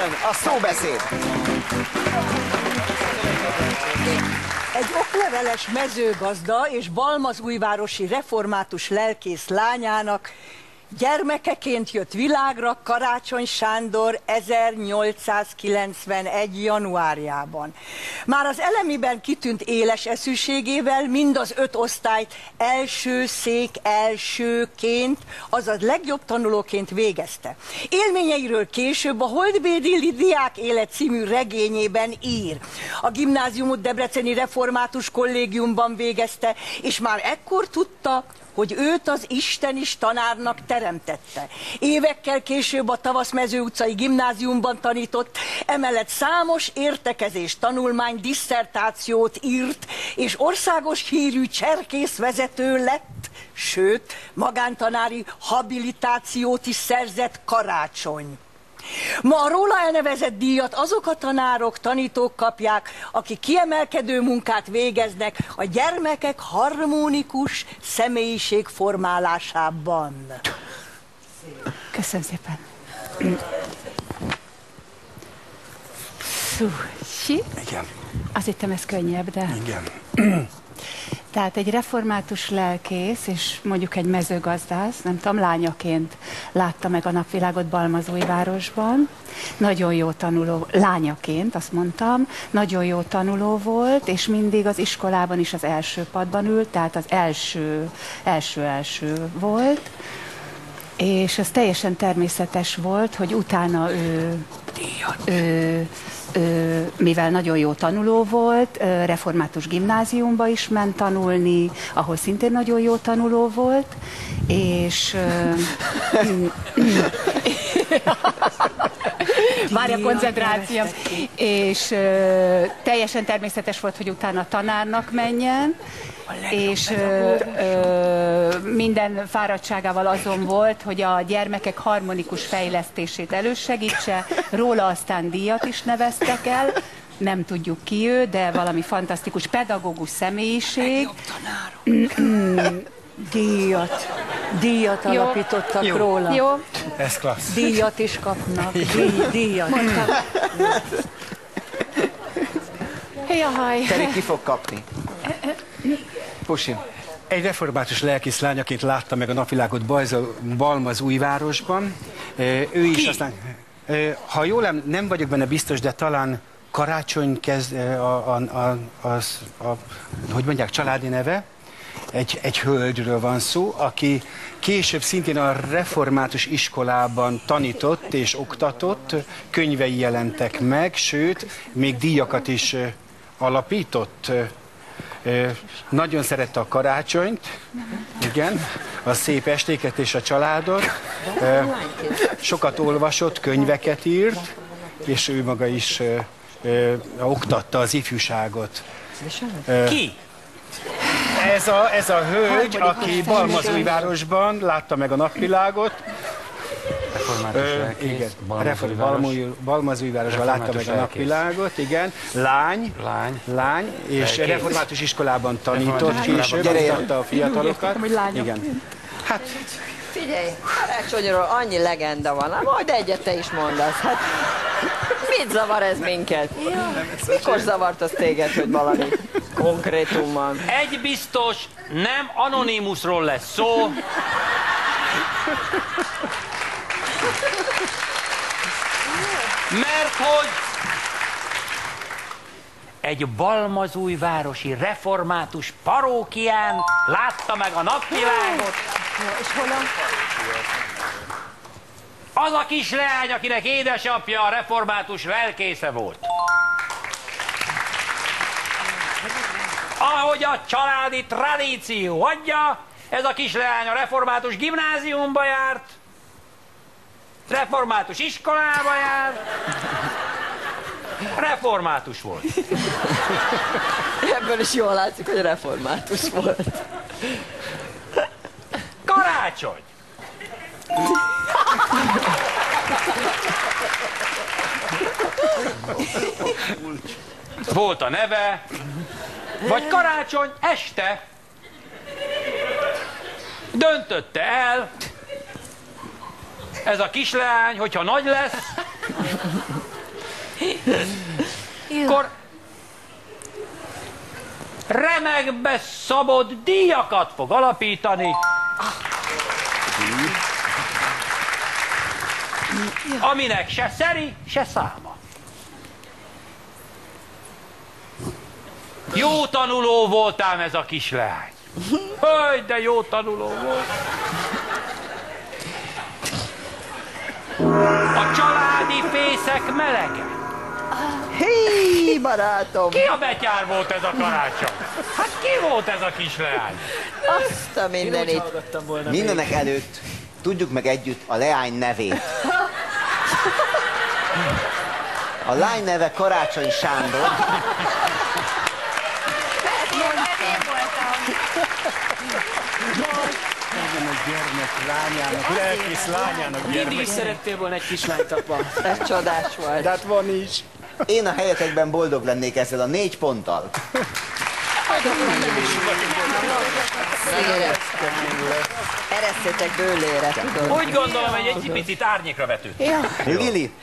Jön a szóbeszéd. Egy okleveles mezőgazda és balmazújvárosi református lelkész lányának gyermekeként jött világra Karácsony Sándor 1891. januárjában. Már az elemiben kitűnt éles eszűségével mind az 5 osztályt első szék elsőként, azaz legjobb tanulóként végezte. Élményeiről később a Holdbéli Diák Élet című regényében ír. A gimnáziumot debreceni református kollégiumban végezte, és már ekkor tudta, hogy őt az Isten is tanárnak teremtette. Évekkel később a Tavaszmező utcai gimnáziumban tanított, emellett számos értekezés, tanulmány, disszertációt írt, és országos hírű cserkészvezető lett, sőt, magántanári habilitációt is szerzett Karácsony. Ma a róla elnevezett díjat azok a tanárok, tanítók kapják, akik kiemelkedő munkát végeznek a gyermekek harmonikus személyiség formálásában. Köszönöm szépen. Igen. Azt hittem, ez könnyebb, de... Igen. Tehát egy református lelkész, és mondjuk egy mezőgazdász, nem tudom, lányaként látta meg a napvilágot Balmazújvárosban. Nagyon jó tanuló, lányaként, azt mondtam, nagyon jó tanuló volt, és mindig az iskolában is az első padban ült, tehát az első volt. És ez teljesen természetes volt, hogy utána mivel nagyon jó tanuló volt, református gimnáziumba is ment tanulni, ahol szintén nagyon jó tanuló volt, és... Várj a koncentráció. És teljesen természetes volt, hogy utána tanárnak menjen, és minden fáradtságával azon volt, hogy a gyermekek harmonikus fejlesztését elősegítse, róla aztán díjat is neveztek el, nem tudjuk ki ő, de valami fantasztikus pedagógus személyiség. Díjat alapítottak róla. Jó. Ez klassz. Díjat is kapnak. Díjat. Jaj. Teri ki fog kapni. Pusi. Egy református lelkész lányaként látta meg a napvilágot Balmazújvárosban. Ő is aztán, ha jól nem vagyok benne biztos, de talán Karácsony hogy mondják, családi neve. Egy hölgyről van szó, aki később szintén a református iskolában tanított és oktatott, könyvei jelentek meg, sőt, még díjakat is alapított. Nagyon szerette a karácsonyt, igen, a szép estéket és a családot. Sokat olvasott, könyveket írt, és ő maga is oktatta az ifjúságot. Ki? Ez a hölgy, aki Balmazújvárosban látta meg a napvilágot. Igen, Balmazújvárosban látta meg a napvilágot, igen. Lány, és református iskolában tanított, később oktatta a fiatalokat. Igen. Hát, figyelj, Karácsonyról annyi legenda van, majd egyet te is mondasz. Hát, mit zavar ez minket? Mikor zavart az téged, hogy valami konkrétumban? Egy biztos, nem Anonymusról lesz szó. Mert hogy egy balmazújvárosi református parókián látta meg a napvilágot. És honnan? Az a kisleány, akinek édesapja a református lelkésze volt. Ahogy a családi tradíció adja, ez a kisleány a református gimnáziumba járt, református iskolába járt, református volt. Ebből is jól látszik, hogy református volt. Karácsony! Volt a neve, vagy Karácsony este. Döntötte el ez a kisleány, hogyha nagy lesz, Akkor remekbe szabott díjakat fog alapítani, aminek se szeri, se száma. Jó tanuló voltám ez a kisleány. Hogy de jó tanuló volt. A családi fészek melege. Hé, barátom! Ki a betyár volt ez a karácsony? Hát ki volt ez a kisleány? Azt a mindenit. Mindenek előtt tudjuk meg együtt a leány nevét. A lány neve Karácsony Sándor. Lányának, lelkész lányának Mindig is szerettél volna egy kislányt, apa. Ez csodás volt. de hát van is. Én a helyetekben boldog lennék ezzel a 4 ponttal. Eresztétek bőlére, tudod. Úgy gondolom, hogy egy picit árnyékra vetődött. Lili,